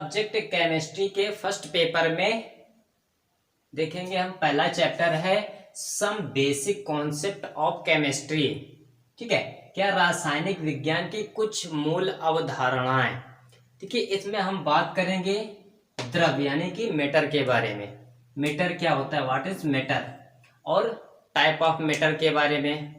Subject chemistry के first paper में देखेंगे हम। पहला चैप्टर है some basic concept of chemistry. ठीक है, क्या रासायनिक विज्ञान की कुछ मूल अवधारणाएं। देखिए, इसमें हम बात करेंगे द्रव्य यानी कि मैटर के बारे में। मैटर क्या होता है, व्हाट इज मैटर, और टाइप ऑफ मैटर के बारे में।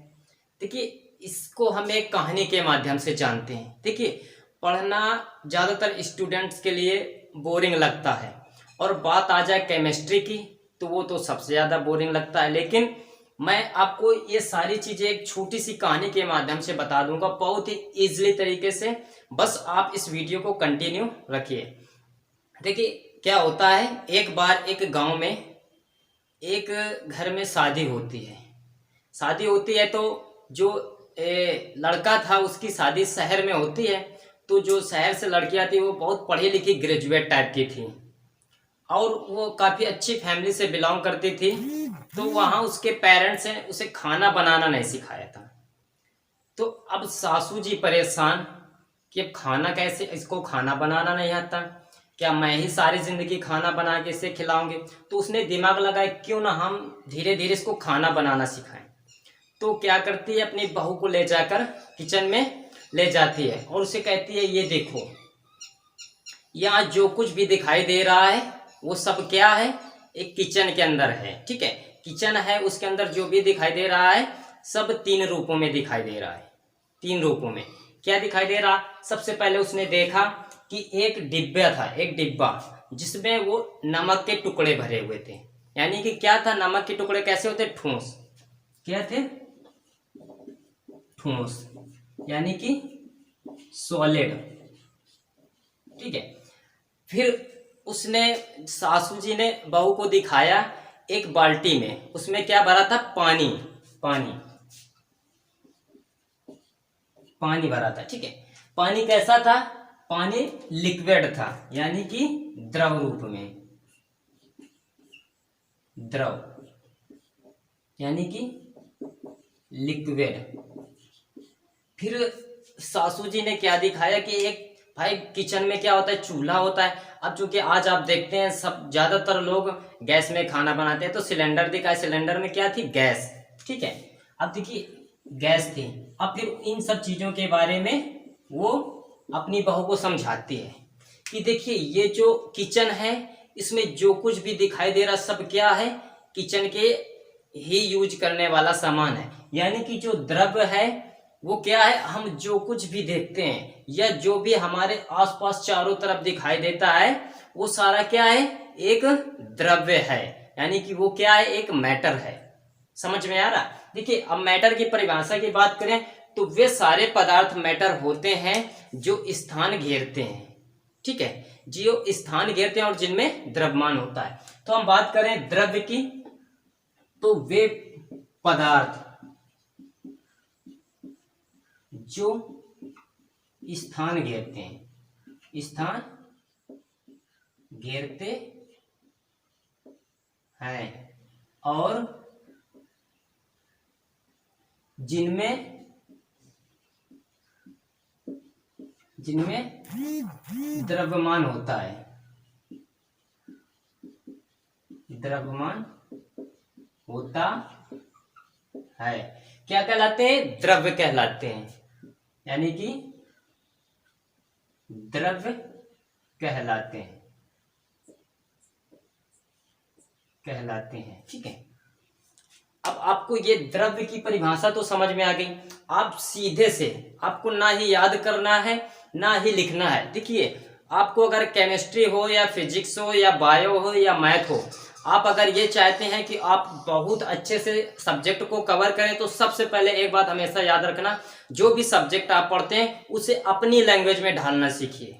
देखिए, इसको हम एक कहानी के माध्यम से जानते हैं। देखिए, पढ़ना ज़्यादातर स्टूडेंट्स के लिए बोरिंग लगता है, और बात आ जाए केमिस्ट्री की तो वो तो सबसे ज़्यादा बोरिंग लगता है। लेकिन मैं आपको ये सारी चीज़ें एक छोटी सी कहानी के माध्यम से बता दूंगा, बहुत ही ईजिली तरीके से। बस आप इस वीडियो को कंटिन्यू रखिए। देखिए, क्या होता है, एक बार एक गांव में एक घर में शादी होती है। शादी होती है तो जो लड़का था उसकी शादी शहर में होती है। तो जो शहर से लड़कियां थी वो बहुत पढ़ी लिखी ग्रेजुएट टाइप की थी, और वो काफ़ी अच्छी फैमिली से बिलोंग करती थी। तो वहाँ उसके पेरेंट्स ने उसे खाना बनाना नहीं सिखाया था। तो अब सासू जी परेशान कि अब खाना कैसे, इसको खाना बनाना नहीं आता, क्या मैं ही सारी जिंदगी खाना बना के इसे खिलाऊंगी। तो उसने दिमाग लगाया क्यों ना हम धीरे धीरे इसको खाना बनाना सिखाएं। तो क्या करती है, अपनी बहू को ले जाकर किचन में ले जाती है और उसे कहती है, ये देखो, यहाँ जो कुछ भी दिखाई दे रहा है वो सब क्या है, एक किचन के अंदर है। ठीक है, किचन है, उसके अंदर जो भी दिखाई दे रहा है सब 3 रूपों में दिखाई दे रहा है। 3 रूपों में क्या दिखाई दे रहा। सबसे पहले उसने देखा कि एक डिब्बा था, एक डिब्बा जिसमें वो नमक के टुकड़े भरे हुए थे। यानी कि क्या था, नमक के टुकड़े कैसे होते, ठोस। क्या थे, ठोस, यानी कि सॉलिड। ठीक है, फिर उसने, सासू जी ने बहू को दिखाया एक बाल्टी में, उसमें क्या भरा था, पानी। पानी पानी भरा था। ठीक है, पानी कैसा था, पानी लिक्विड था, यानी कि द्रव रूप में, द्रव यानी कि लिक्विड। फिर सासू जी ने क्या दिखाया कि एक, भाई किचन में क्या होता है, चूल्हा होता है। अब चूंकि आज आप देखते हैं सब ज्यादातर लोग गैस में खाना बनाते हैं, तो सिलेंडर दिखाया, सिलेंडर में क्या थी, गैस। ठीक है, अब देखिए गैस थी। अब फिर इन सब चीजों के बारे में वो अपनी बहू को समझाती है कि देखिए, ये जो किचन है इसमें जो कुछ भी दिखाई दे रहा सब क्या है, किचन के ही यूज करने वाला सामान है। यानी कि जो द्रव्य है वो क्या है, हम जो कुछ भी देखते हैं या जो भी हमारे आसपास चारों तरफ दिखाई देता है वो सारा क्या है, एक द्रव्य है। यानी कि वो क्या है, एक मैटर है। समझ में आ रहा। देखिए, अब मैटर की परिभाषा की बात करें तो वे सारे पदार्थ मैटर होते हैं जो स्थान घेरते हैं। ठीक है, जो स्थान घेरते हैं और जिनमें द्रव्यमान होता है। तो हम बात करें द्रव्य की, तो वे पदार्थ जो स्थान घेरते हैं, स्थान घेरते हैं और जिनमें द्रव्यमान होता है, द्रव्यमान होता है, क्या कहलाते हैं, द्रव्य कहलाते हैं। यानी कि द्रव्य कहलाते हैं, ठीक है। अब आपको ये द्रव्य की परिभाषा तो समझ में आ गई। आप सीधे से, आपको ना ही याद करना है ना ही लिखना है। देखिए, आपको अगर केमिस्ट्री हो या फिजिक्स हो या बायो हो या मैथ हो, आप अगर ये चाहते हैं कि आप बहुत अच्छे से सब्जेक्ट को कवर करें, तो सबसे पहले एक बात हमेशा याद रखना, जो भी सब्जेक्ट आप पढ़ते हैं उसे अपनी लैंग्वेज में ढालना सीखिए।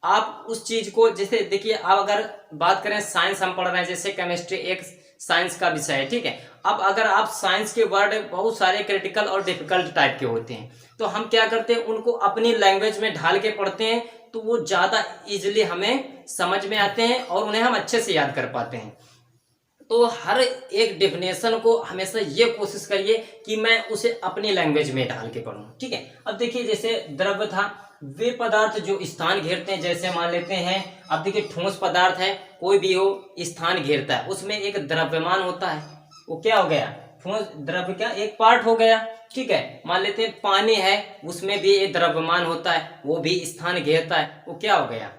आप उस चीज को, जैसे देखिए, आप अगर बात करें साइंस हम पढ़ रहे हैं, जैसे केमिस्ट्री एक साइंस का विषय है। ठीक है, अब अगर आप साइंस के वर्ड बहुत सारे क्रिटिकल और डिफिकल्ट टाइप के होते हैं, तो हम क्या करते हैं, उनको अपनी लैंग्वेज में ढाल के पढ़ते हैं, तो वो ज्यादा इजिली हमें समझ में आते हैं और उन्हें हम अच्छे से याद कर पाते हैं। तो हर एक डेफिनेशन को हमेशा ये कोशिश करिए कि मैं उसे अपनी लैंग्वेज में ढाल के पढूं। ठीक है, अब देखिए, जैसे द्रव्य था, वे पदार्थ जो स्थान घेरते हैं, जैसे मान लेते हैं, अब देखिए ठोस पदार्थ है, कोई भी हो स्थान घेरता है, उसमें एक द्रव्यमान होता है, वो क्या हो गया, ठोस द्रव्य का एक पार्ट हो गया। ठीक है, मान लेते हैं पानी है, उसमें भी एक द्रव्यमान होता है, वो भी स्थान घेरता है, वो क्या हो गया,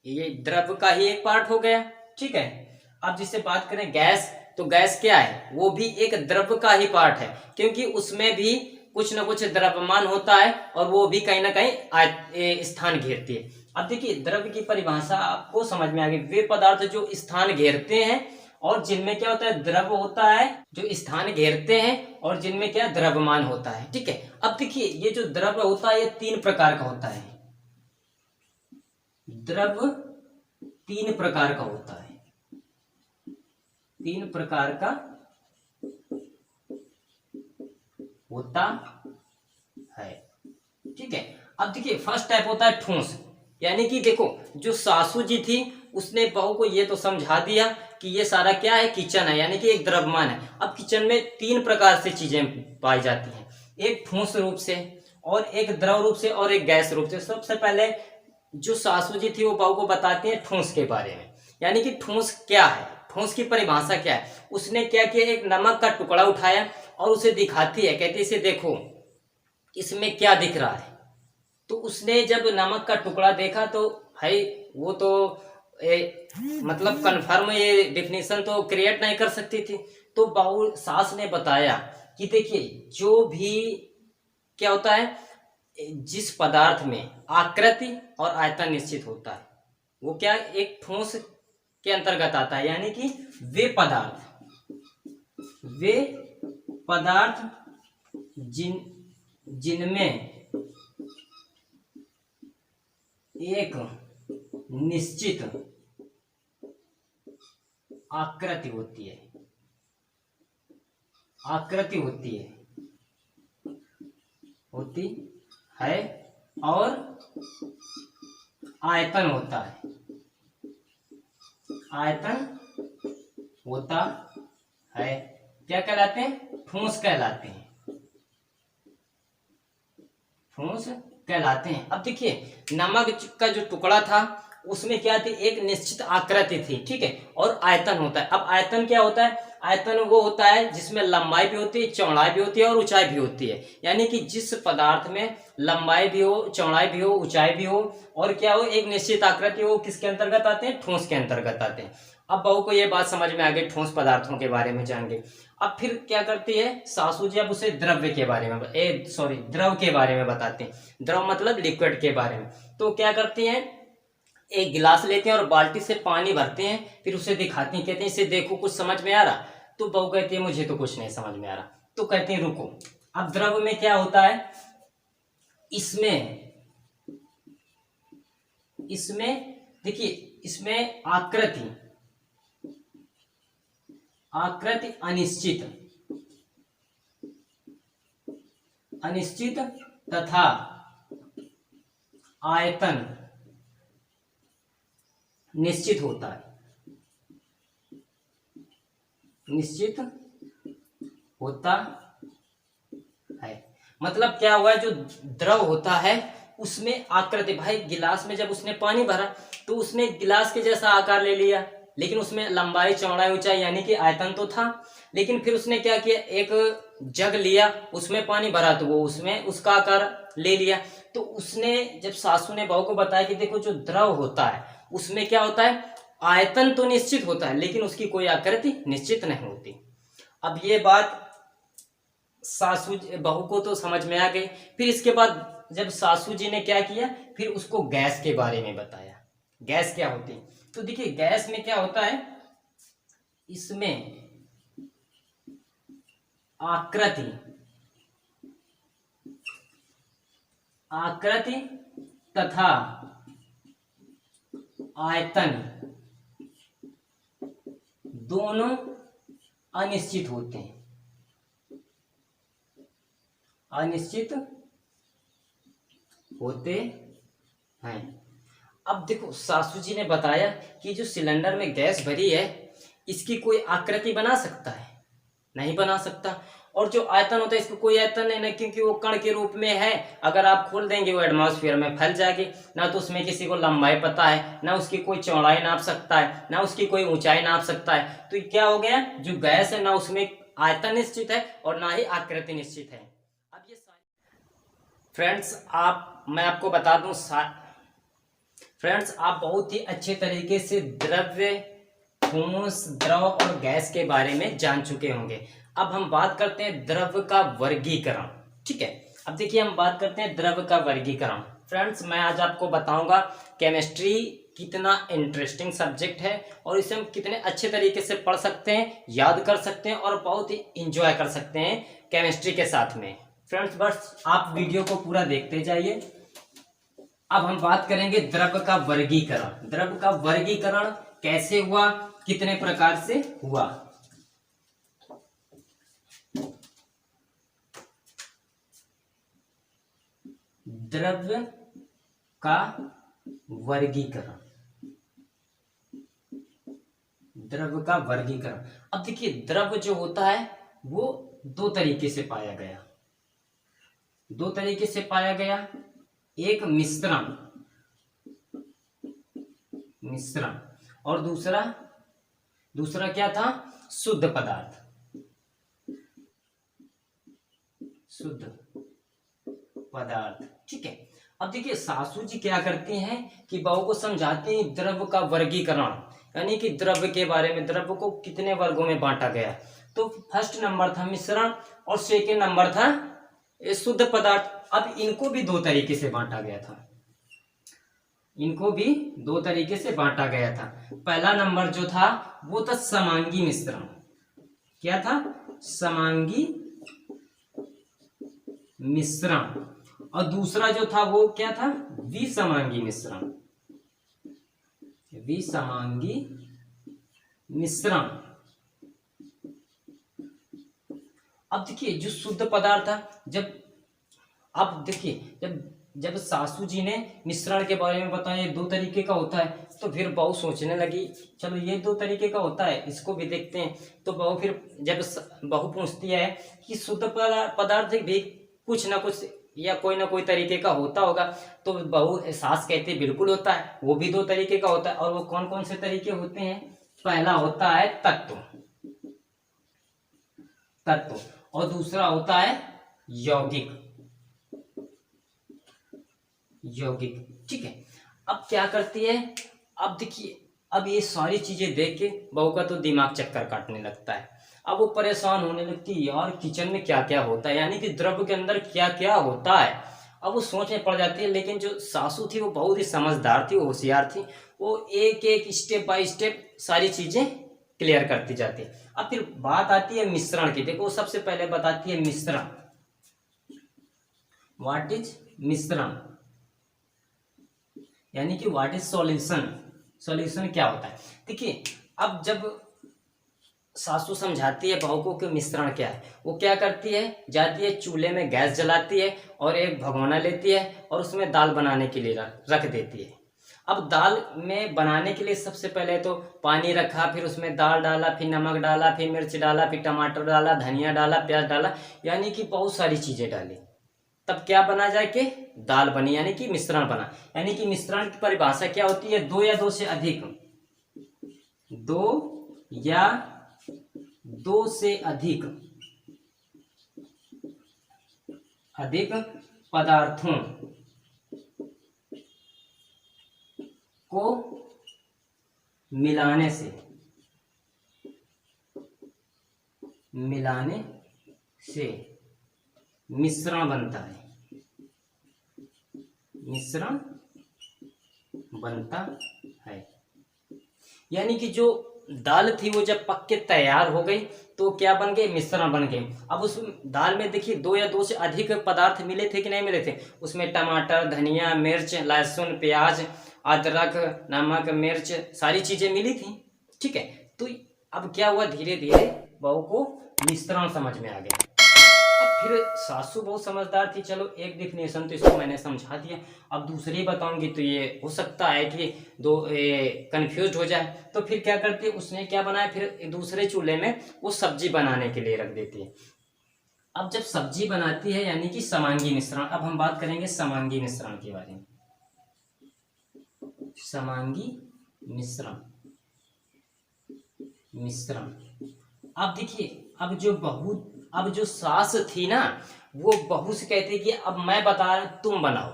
ये द्रव्य का ही एक पार्ट हो गया। ठीक है, अब जिससे बात करें गैस, तो गैस क्या है, वो भी एक द्रव्य का ही पार्ट है, क्योंकि उसमें भी कुछ ना कुछ द्रव्यमान होता है और वो भी कहीं ना कहीं स्थान घेरती है। अब देखिए द्रव्य की परिभाषा आपको समझ में आ गई, वे पदार्थ जो स्थान घेरते हैं और जिनमें क्या होता है, द्रव्य होता है, जो स्थान घेरते हैं और जिनमें क्या द्रव्यमान होता है। ठीक है, अब देखिए ये जो द्रव्य होता है ये 3 प्रकार का होता है, द्रव्य 3 प्रकार का होता है, 3 प्रकार का होता है। ठीक है, अब देखिए फर्स्ट टाइप होता है ठोस, यानी कि देखो जो सासू जी थी उसने बहू को ये तो समझा दिया कि ये सारा क्या है, किचन है, यानी कि एक द्रव्यमान है। अब किचन में 3 प्रकार से चीजें पाई जाती हैं, एक ठोस रूप से और एक द्रव रूप से और एक गैस रूप से। सबसे पहले जो सासू जी थी वो बहू को बताती है ठोस के बारे में, यानी कि ठोस क्या है, ठोस की परिभाषा क्या है। उसने क्या किया, एक नमक का टुकड़ा उठाया और उसे दिखाती है, कहती है इसे देखो इसमें क्या दिख रहा है। तो उसने जब नमक का टुकड़ा देखा तो भाई वो तो मतलब कन्फर्म ये डिफिनेशन तो क्रिएट नहीं कर सकती थी। तो बहू सास ने बताया कि देखिए जो भी क्या होता है, जिस पदार्थ में आकृति और आयतन निश्चित होता है वो क्या एक ठोस के अंतर्गत आता है, यानी कि वे पदार्थ जिनमें एक निश्चित आकृति होती है और आयतन होता है, क्या कहलाते हैं, ठोस कहलाते हैं, ठोस कहलाते हैं। अब देखिए नमक का जो टुकड़ा था उसमें क्या थी, एक निश्चित आकृति थी। ठीक है, और आयतन होता है। अब आयतन क्या होता है, आयतन वो होता है जिसमें लंबाई भी होती है, चौड़ाई भी होती है और ऊंचाई भी होती है, यानी कि जिस पदार्थ में लंबाई भी हो, चौड़ाई भी हो, ऊंचाई भी हो और क्या हो, एक निश्चित आकृति हो, किसके अंतर्गत आते हैं, ठोस के अंतर्गत आते हैं। अब बहू को ये बात समझ में आ गई, ठोस पदार्थों के बारे में जान गई। अब फिर क्या करती है सासू जी, अब उसे द्रव के बारे में बताते हैं। द्रव मतलब लिक्विड के बारे में। तो क्या करती हैं, एक गिलास लेते हैं और बाल्टी से पानी भरते हैं, फिर उसे दिखाती हैं, कहते हैं इसे देखो कुछ समझ में आ रहा। तो बहू कहती है मुझे तो कुछ नहीं समझ में आ रहा। तो कहते हैं रुको, अब द्रव में क्या होता है, इसमें देखिए, इसमें आकृति अनिश्चित तथा आयतन निश्चित होता है, मतलब क्या हुआ, जो द्रव होता है उसमें आकृति, भाई गिलास में जब उसने पानी भरा तो उसने गिलास के जैसा आकार ले लिया, लेकिन उसमें लंबाई, चौड़ाई, ऊंचाई यानी कि आयतन तो था। लेकिन फिर उसने क्या किया, एक जग लिया, उसमें पानी भरा तो वो उसमें उसका आकार ले लिया। तो उसने जब सासू ने बहू को बताया कि देखो जो द्रव होता है उसमें क्या होता है, आयतन तो निश्चित होता है लेकिन उसकी कोई आकृति निश्चित नहीं होती। अब ये बात सासू बहू को तो समझ में आ गई। फिर इसके बाद जब सासू जी ने क्या किया, फिर उसको गैस के बारे में बताया, गैस क्या होती है। तो देखिए गैस में क्या होता है, इसमें आकृति तथा आयतन दोनों अनिश्चित होते हैं, अब देखो सासू जी ने बताया कि जो सिलेंडर में गैस भरी है इसकी कोई आकृति बना सकता है, नहीं बना सकता। और जो आयतन होता है इसको कोई आयतन नहीं ना, क्योंकि वो कण के रूप में है। अगर आप खोल देंगे वो एटमॉस्फेयर में फैल जाएगी। ना तो उसमें किसी को लंबाई पता है, ना उसकी कोई चौड़ाई नाप सकता है, ना उसकी कोई ऊंचाई नाप सकता है। तो क्या हो गया, जो गैस है ना उसमें आयतन निश्चित है और ना ही आकृति निश्चित है। अब ये फ्रेंड्स मैं आपको बता दूं फ्रेंड्स, आप बहुत ही अच्छे तरीके से द्रव्य, ठोस, द्रव और गैस के बारे में जान चुके होंगे। अब हम बात करते हैं द्रव्य का वर्गीकरण। ठीक है, अब देखिए हम बात करते हैं द्रव्य का वर्गीकरण। फ्रेंड्स, मैं आज आपको बताऊंगा केमिस्ट्री कितना इंटरेस्टिंग सब्जेक्ट है और इसे हम कितने अच्छे तरीके से पढ़ सकते हैं, याद कर सकते हैं और बहुत ही इंजॉय कर सकते हैं केमिस्ट्री के साथ में। फ्रेंड्स, बस आप वीडियो को पूरा देखते जाइए। अब हम बात करेंगे द्रव्य का वर्गीकरण। द्रव्य का वर्गीकरण कैसे हुआ, कितने प्रकार से हुआ। द्रव्य का वर्गीकरण, द्रव्य का वर्गीकरण। अब देखिए द्रव्य जो होता है वो दो तरीके से पाया गया, दो तरीके से पाया गया। एक मिश्रण, मिश्रण, और दूसरा क्या था, शुद्ध पदार्थ, शुद्ध पदार्थ। ठीक है, अब देखिए सासू जी क्या करती हैं कि बहू को समझाती हैं द्रव्य का वर्गीकरण, यानी कि द्रव्य के बारे में, द्रव्य को कितने वर्गों में बांटा गया। तो फर्स्ट नंबर था मिश्रण और सेकेंड नंबर था शुद्ध पदार्थ। अब इनको भी दो तरीके से बांटा गया था, इनको भी दो तरीके से बांटा गया था। पहला नंबर जो था वो था समांगी मिश्रण। क्या था, समांगी मिश्रण। और दूसरा जो था वो क्या था, विसमांगी मिश्रण, विसमांगी मिश्रण। अब देखिए जो शुद्ध पदार्थ था, अब देखिए जब सासू जी ने मिश्रण के बारे में बताया दो तरीके का होता है, तो फिर बहू सोचने लगी चलो ये दो तरीके का होता है, इसको भी देखते हैं। तो बहू फिर जब बहू पूछती है कि शुद्ध पदार्थ भी कुछ ना कुछ या कोई ना कोई तरीके का होता होगा, तो बहू सास कहती बिल्कुल होता है, वो भी दो तरीके का होता है। और वो कौन कौन से तरीके होते हैं, पहला होता है तत्व, तत्व, और दूसरा होता है यौगिक, यौगिक। ठीक है, अब क्या करती है, अब देखिए अब ये सारी चीजें देख के बहू का तो दिमाग चक्कर काटने लगता है। अब वो परेशान होने लगती है, यार किचन में क्या क्या होता है, यानी कि द्रव्य के अंदर क्या क्या होता है। अब वो सोच में पड़ जाती है। लेकिन जो सासू थी वो बहुत ही समझदार थी, होशियार थी, वो एक एक स्टेप बाय स्टेप सारी चीजें क्लियर करती जाती है। अब फिर बात आती है मिश्रण की। देखो सबसे पहले बताती है मिश्रण, व्हाट इज मिश्रण, यानी कि व्हाट इज सॉल्यूशन, सॉल्यूशन क्या होता है। देखिए अब जब सासू समझाती है बहू को कि मिश्रण क्या है, वो क्या करती है, जाती है चूल्हे में गैस जलाती है और एक भगोना लेती है और उसमें दाल बनाने के लिए रख देती है। अब दाल में बनाने के लिए सबसे पहले तो पानी रखा, फिर उसमें दाल डाला, फिर नमक डाला, फिर मिर्च डाला, फिर टमाटर डाला, धनिया डाला, प्याज डाला, यानी कि बहुत सारी चीजें डाली। तब क्या बना जाए कि दाल बनी, यानी कि मिश्रण बना। यानी कि मिश्रण की परिभाषा क्या होती है, दो या दो से अधिक, दो या दो से अधिक पदार्थों को मिलाने से मिश्रण बनता है, मिश्रण बनता है। यानी कि जो दाल थी वो जब पक के तैयार हो गई तो क्या बन गए, मिश्रण बन गए। अब उस दाल में देखिए दो या दो से अधिक पदार्थ मिले थे कि नहीं मिले थे, उसमें टमाटर, धनिया, मिर्च, लहसुन, प्याज, अदरक, नमक, मिर्च, सारी चीजें मिली थी। ठीक है, तो अब क्या हुआ, धीरे धीरे बहू को मिश्रण समझ में आ गया। अब फिर सासू बहुत समझदार थी, चलो एक डिफिनेशन तो इसको मैंने समझा दिया, अब दूसरी बताऊंगी तो ये हो सकता है कि दो कंफ्यूज हो जाए। तो फिर क्या करती है, उसने क्या बनाया, फिर दूसरे चूल्हे में वो सब्जी बनाने के लिए रख देती है। अब जब सब्जी बनाती है यानी कि समांगी मिश्रण, अब हम बात करेंगे समांगी मिश्रण के बारे में। समांगी मिश्रण, मिश्रण। अब देखिए, अब जो सास थी ना, वो बहू से कहती है कि अब मैं बता रहा तुम बनाओ,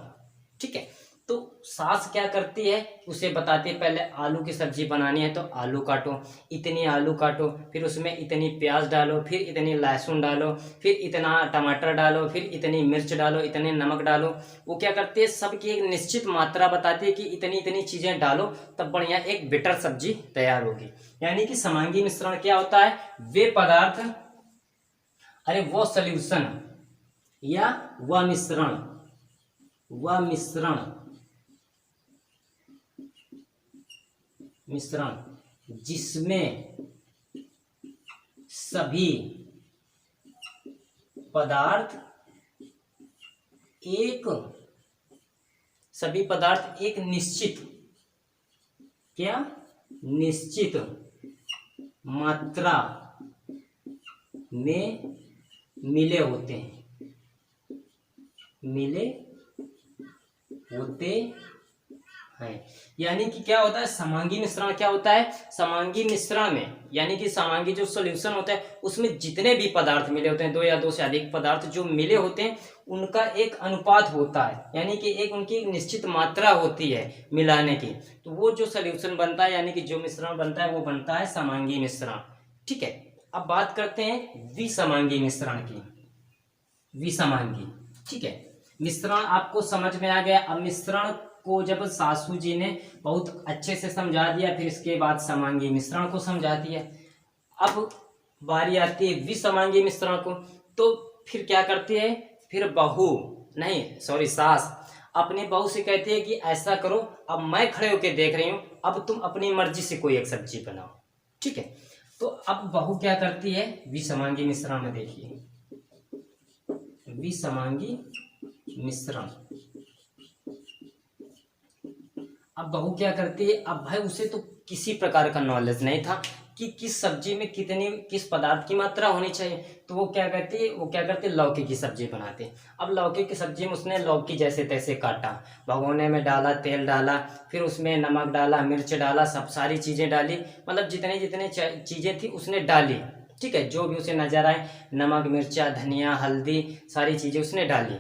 ठीक है। तो सास क्या करती है, उसे बताती है पहले आलू की सब्जी बनानी है तो आलू काटो, इतनी आलू काटो, फिर उसमें इतनी प्याज डालो, फिर इतनी लहसुन डालो, फिर इतना टमाटर डालो, फिर इतनी मिर्च डालो, इतने नमक डालो। वो क्या करती है, सबकी एक निश्चित मात्रा बताती है कि इतनी इतनी चीजें डालो, तब बढ़िया एक बेटर सब्जी तैयार होगी। यानी कि समांगी मिश्रण क्या होता है, वे पदार्थ, अरे वो सॉल्यूशन या वह मिश्रण, वह मिश्रण, मिश्रण जिसमें सभी पदार्थ एक निश्चित, क्या, निश्चित मात्रा में मिले होते हैं, मिले होते हैं। यानी कि क्या होता है, समांगी मिश्रण क्या होता है, समांगी मिश्रण में यानी कि समांगी जो सॉल्यूशन होता है उसमें जितने भी पदार्थ मिले होते हैं, दो या दो से अधिक पदार्थ जो मिले होते हैं, उनका एक अनुपात होता है, यानी कि एक उनकी एक निश्चित मात्रा होती है मिलाने की। तो वो जो सॉल्यूशन बनता है यानी कि जो मिश्रण बनता है वो बनता है समांगी मिश्रण, ठीक है। अब बात करते हैं विसमांगी मिश्रण की। विसमांगी, ठीक है। मिश्रण आपको समझ में आ गया। अब मिश्रण को जब सासू जी ने बहुत अच्छे से समझा दिया, फिर इसके बाद समांगी मिश्रण को समझा दिया। अब बारी आती है विसमांगी मिश्रण को, तो फिर क्या करती है, फिर बहू, नहीं सॉरी सास, अपनी बहू से कहती है कि ऐसा करो, अब मैं खड़े होके देख रही हूँ, अब तुम अपनी मर्जी से कोई एक सब्जी बनाओ, ठीक है। तो अब बहू क्या करती है विसमांगी मिश्रण में, देखिए विसमांगी मिश्रण। अब बहू क्या करती है, अब भाई उसे तो किसी प्रकार का नॉलेज नहीं था कि किस सब्जी में कितनी किस पदार्थ की मात्रा होनी चाहिए, तो वो क्या करती है, लौकी की सब्जी बनाती है। अब लौकी की सब्जी में उसने लौकी जैसे तैसे काटा, भगोने में डाला, तेल डाला, फिर उसमें नमक डाला, मिर्च डाला, सब सारी चीजें डाली, मतलब जितने जितने चीजें थी उसने डाली, ठीक है। जो भी उसे नजर आए, नमक, मिर्चा, धनिया, हल्दी, सारी चीजें उसने डाली,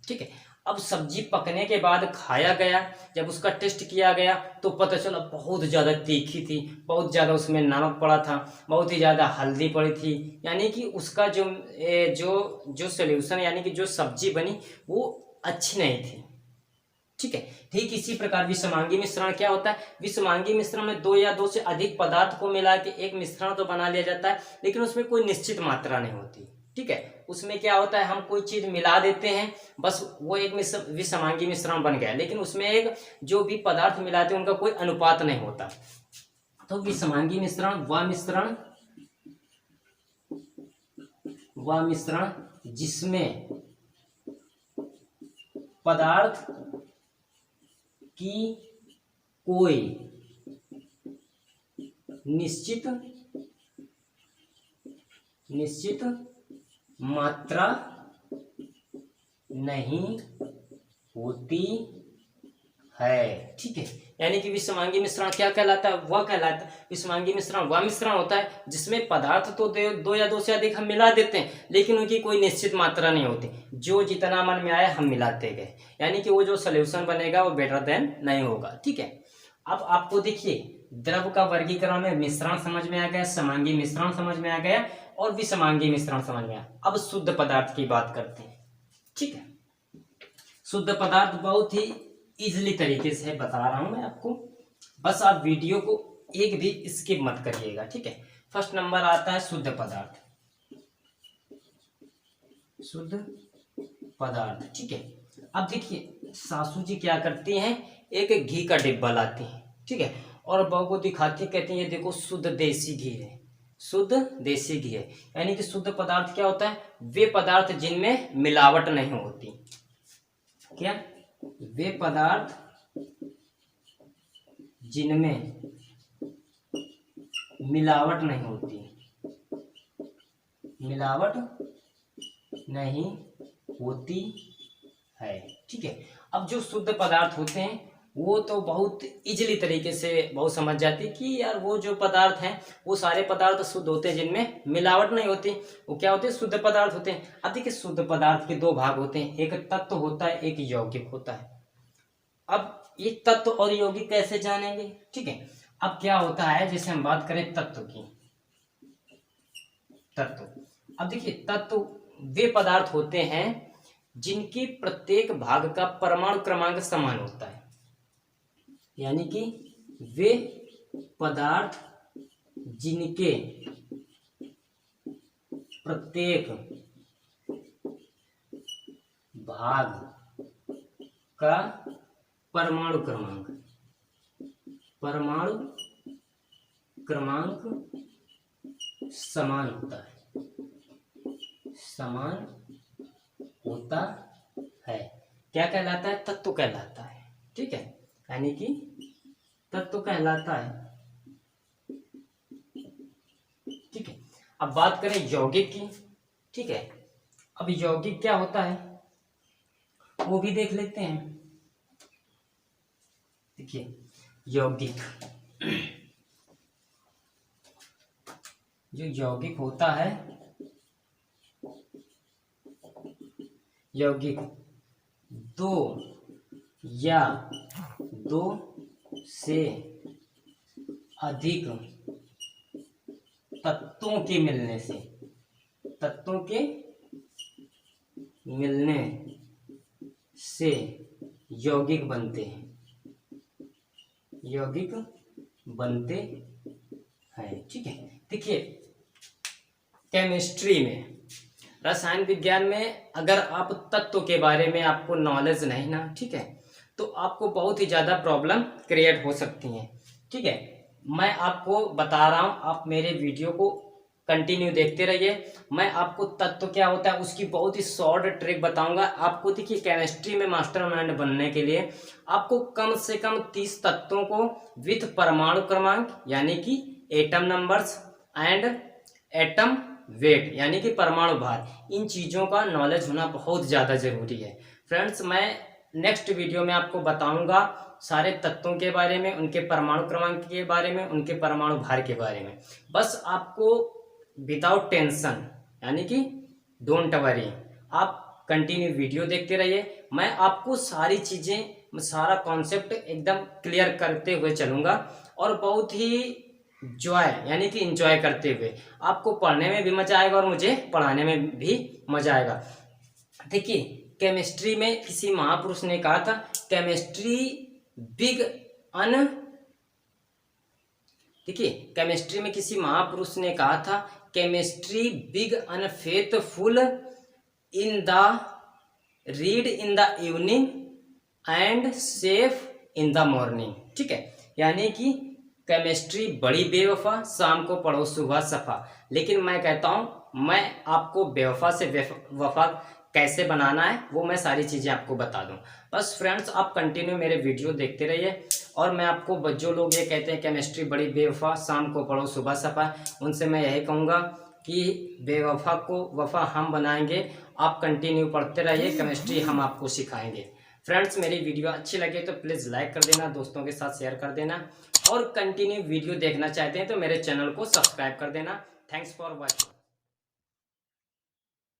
ठीक है। अब सब्जी पकने के बाद खाया गया, जब उसका टेस्ट किया गया तो पता चला बहुत ज़्यादा तीखी थी, बहुत ज़्यादा उसमें नमक पड़ा था, बहुत ही ज़्यादा हल्दी पड़ी थी, यानी कि उसका जो सोल्यूशन यानी कि जो सब्जी बनी वो अच्छी नहीं थी, ठीक है। ठीक इसी प्रकार विसमांगी मिश्रण क्या होता है, विसमांगी मिश्रण में दो या दो से अधिक पदार्थ को मिला के एक मिश्रण तो बना लिया जाता है, लेकिन उसमें कोई निश्चित मात्रा नहीं होती, ठीक है। उसमें क्या होता है, हम कोई चीज मिला देते हैं, बस वो एक विसमांगी मिश्रण बन गया, लेकिन उसमें एक जो भी पदार्थ मिलाते हैं उनका कोई अनुपात नहीं होता। तो विसमांगी मिश्रण वह मिश्रण जिसमें पदार्थ की कोई निश्चित मात्रा नहीं होती है, ठीक है। यानी कि विसमांगी मिश्रण क्या कहलाता है, वह कहलाता है, विसमांगी मिश्रण वह मिश्रण होता है जिसमें पदार्थ तो दो या दो से अधिक हम मिला देते हैं, लेकिन उनकी कोई निश्चित मात्रा नहीं होती, जो जितना मन में आया हम मिलाते गए, यानी कि वो जो सोल्यूशन बनेगा वो बेटर देन नहीं होगा, ठीक है। अब आपको देखिए द्रव का वर्गीकरण में मिश्रण समझ में आ गया, समांगी मिश्रण समझ में आ गया और विसमांगी मिश्रण समझ में आया। अब शुद्ध पदार्थ की बात करते हैं, ठीक है। शुद्ध पदार्थ बहुत ही इजीली तरीके से बता रहा हूं मैं आपको, बस आप वीडियो को एक भी स्किप मत करिएगा, ठीक है। फर्स्ट नंबर आता है शुद्ध पदार्थ, शुद्ध पदार्थ, ठीक है। अब देखिए सासू जी क्या करती हैं, एक घी का डिब्बा लाती हैं, ठीक है, और बहू को दिखाती है, कहती है देखो शुद्ध देसी घी है, शुद्ध देसी घी है। यानी कि शुद्ध पदार्थ क्या होता है, वे पदार्थ जिनमें मिलावट नहीं होती, क्या, वे पदार्थ जिनमें मिलावट नहीं होती, मिलावट नहीं होती है। ठीक है, अब जो शुद्ध पदार्थ होते हैं वो तो बहुत इजीली तरीके से बहुत समझ जाती कि यार वो जो पदार्थ हैं वो सारे पदार्थ शुद्ध होते हैं जिनमें मिलावट नहीं होती, वो क्या होते हैं, शुद्ध पदार्थ होते हैं। अब देखिए शुद्ध पदार्थ के दो भाग होते हैं, एक तत्व होता है, एक यौगिक होता है। अब ये तत्व और यौगिक कैसे जानेंगे? ठीक है, अब क्या होता है, जैसे हम बात करें तत्व की, तत्व, अब देखिए तत्व वे पदार्थ होते हैं जिनके प्रत्येक भाग का परमाणु क्रमांक समान होता है, यानी कि वे पदार्थ जिनके प्रत्येक भाग का परमाणु क्रमांक समान होता है, क्या कहलाता है? तत्व कहलाता है। ठीक है, यानी कि तत्व कहलाता है। ठीक है, अब बात करें यौगिक की। ठीक है, अब यौगिक क्या होता है वो भी देख लेते हैं। देखिए यौगिक, जो यौगिक होता है, यौगिक दो या दो से अधिक तत्वों के मिलने से, तत्वों के मिलने से यौगिक बनते हैं, यौगिक बनते हैं। ठीक है, देखिए केमिस्ट्री में, रसायन विज्ञान में अगर आप तत्व के बारे में आपको नॉलेज नहीं ना, ठीक है, तो आपको बहुत ही ज़्यादा प्रॉब्लम क्रिएट हो सकती हैं। ठीक है, मैं आपको बता रहा हूँ, आप मेरे वीडियो को कंटिन्यू देखते रहिए। मैं आपको तत्व क्या होता है उसकी बहुत ही शॉर्ट ट्रिक बताऊंगा आपको। देखिए केमिस्ट्री में मास्टरमाइंड बनने के लिए आपको कम से कम 30 तत्वों को विथ परमाणु क्रमांक यानी कि atom numbers and atom weight यानी कि परमाणु भार, इन चीज़ों का नॉलेज होना बहुत ज़्यादा ज़रूरी है। फ्रेंड्स, मैं नेक्स्ट वीडियो में आपको बताऊंगा सारे तत्वों के बारे में, उनके परमाणु क्रमांक के बारे में, उनके परमाणु भार के बारे में। बस आपको विदाउट टेंशन यानी कि डोंट वरी, आप कंटिन्यू वीडियो देखते रहिए। मैं आपको सारी चीज़ें, सारा कॉन्सेप्ट एकदम क्लियर करते हुए चलूँगा और बहुत ही जॉय यानी कि इंजॉय करते हुए, आपको पढ़ने में भी मजा आएगा और मुझे पढ़ाने में भी मजा आएगा। देखिए केमिस्ट्री में किसी महापुरुष ने कहा था, केमिस्ट्री बिग अन, देखिए केमिस्ट्री में किसी महापुरुष ने कहा था, chemistry big unfaithful in the read in the evening and safe in the morning. ठीक है, यानी कि केमिस्ट्री बड़ी बेवफा, शाम को पढ़ो सुबह सफा। लेकिन मैं कहता हूँ मैं आपको बेवफा से वफा कैसे बनाना है वो मैं सारी चीज़ें आपको बता दूं। बस फ्रेंड्स, आप कंटिन्यू मेरे वीडियो देखते रहिए। और मैं आपको, जो लोग ये कहते हैं केमिस्ट्री बड़ी बेवफा, शाम को पढ़ो सुबह सफा, उनसे मैं यही कहूँगा कि बेवफा को वफा हम बनाएंगे। आप कंटिन्यू पढ़ते रहिए, केमिस्ट्री हम आपको सिखाएंगे। फ्रेंड्स, मेरी वीडियो अच्छी लगे तो प्लीज़ लाइक कर देना, दोस्तों के साथ शेयर कर देना, और कंटिन्यू वीडियो देखना चाहते हैं तो मेरे चैनल को सब्सक्राइब कर देना। Thanks for watching.